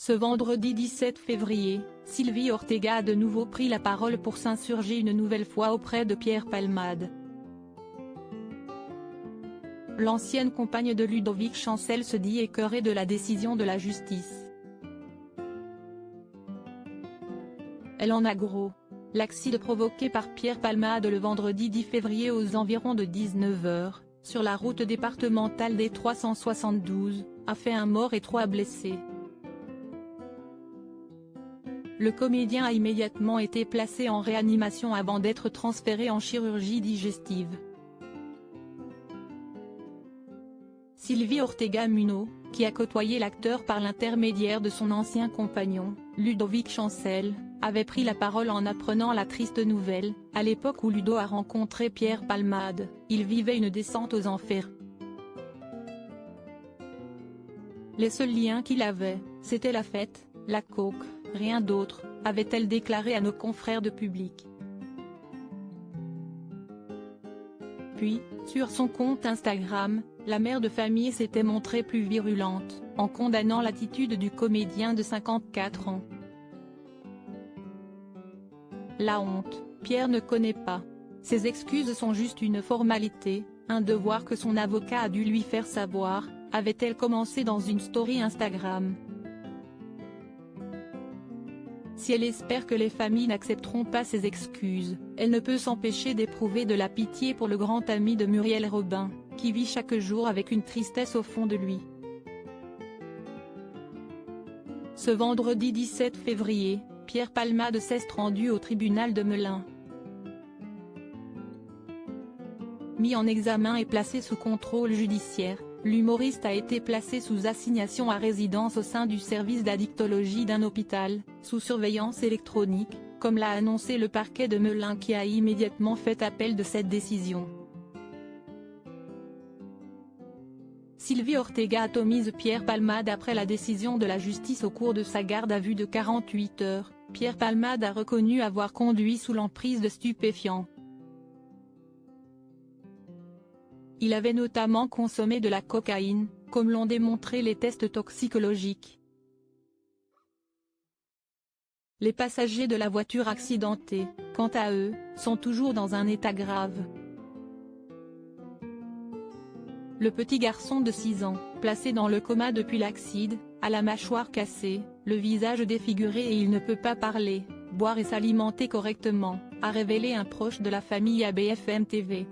Ce vendredi 17 février, Sylvie Ortega a de nouveau pris la parole pour s'insurger une nouvelle fois auprès de Pierre Palmade. L'ancienne compagne de Ludovic Chancel se dit écœurée de la décision de la justice. Elle en a gros. L'accident provoqué par Pierre Palmade le vendredi 10 février aux environs de 19 h, sur la route départementale des 372, a fait un mort et 3 blessés. Le comédien a immédiatement été placé en réanimation avant d'être transféré en chirurgie digestive. Sylvie Ortega Muno, qui a côtoyé l'acteur par l'intermédiaire de son ancien compagnon, Ludovic Chancel, avait pris la parole en apprenant la triste nouvelle. À l'époque où Ludo a rencontré Pierre Palmade, il vivait une descente aux enfers. Les seuls liens qu'il avait, c'était la fête, la coke, rien d'autre, avait-elle déclaré à nos confrères de Public. Puis, sur son compte Instagram, la mère de famille s'était montrée plus virulente, en condamnant l'attitude du comédien de 54 ans. La honte, Pierre ne connaît pas. Ses excuses sont juste une formalité, un devoir que son avocat a dû lui faire savoir, avait-elle commencé dans une story Instagram. Si elle espère que les familles n'accepteront pas ses excuses, elle ne peut s'empêcher d'éprouver de la pitié pour le grand ami de Muriel Robin, qui vit chaque jour avec une tristesse au fond de lui. Ce vendredi 17 février, Pierre Palmade s'est rendu au tribunal de Melun. Mis en examen et placé sous contrôle judiciaire, l'humoriste a été placé sous assignation à résidence au sein du service d'addictologie d'un hôpital, sous surveillance électronique, comme l'a annoncé le parquet de Melun qui a immédiatement fait appel de cette décision. Sylvie Ortega atomise Pierre Palmade après la décision de la justice au cours de sa garde à vue de 48 heures. Pierre Palmade a reconnu avoir conduit sous l'emprise de stupéfiants. Il avait notamment consommé de la cocaïne, comme l'ont démontré les tests toxicologiques. Les passagers de la voiture accidentée, quant à eux, sont toujours dans un état grave. Le petit garçon de 6 ans, placé dans le coma depuis l'accident, a la mâchoire cassée, le visage défiguré et il ne peut pas parler, boire et s'alimenter correctement, a révélé un proche de la famille à BFM TV.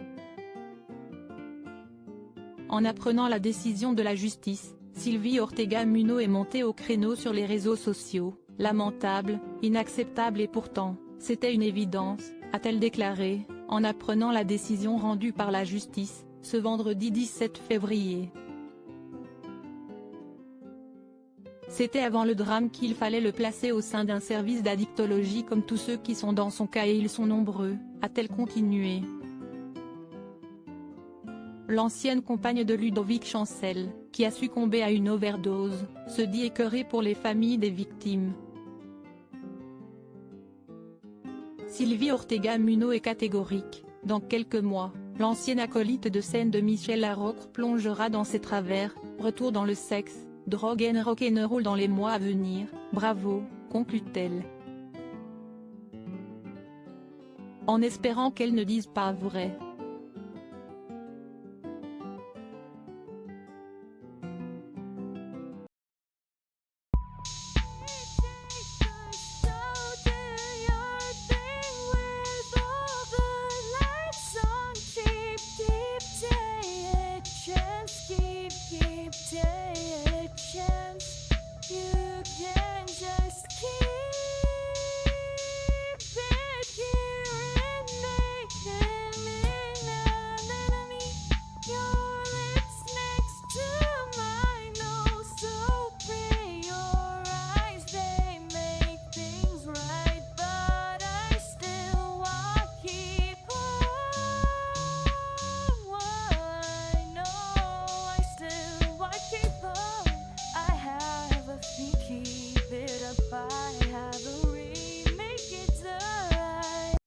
En apprenant la décision de la justice, Sylvie Ortega Muno est montée au créneau sur les réseaux sociaux. Lamentable, inacceptable et pourtant, c'était une évidence, a-t-elle déclaré, en apprenant la décision rendue par la justice, ce vendredi 17 février. C'était avant le drame qu'il fallait le placer au sein d'un service d'addictologie comme tous ceux qui sont dans son cas et ils sont nombreux, a-t-elle continué. L'ancienne compagne de Ludovic Chancel, qui a succombé à une overdose, se dit écœurée pour les familles des victimes. Sylvie Ortega Muno est catégorique, dans quelques mois, l'ancienne acolyte de scène de Michel Larocque plongera dans ses travers, retour dans le sexe, drogue et rock'n'roll dans les mois à venir, bravo, conclut-elle. En espérant qu'elle ne dise pas vrai.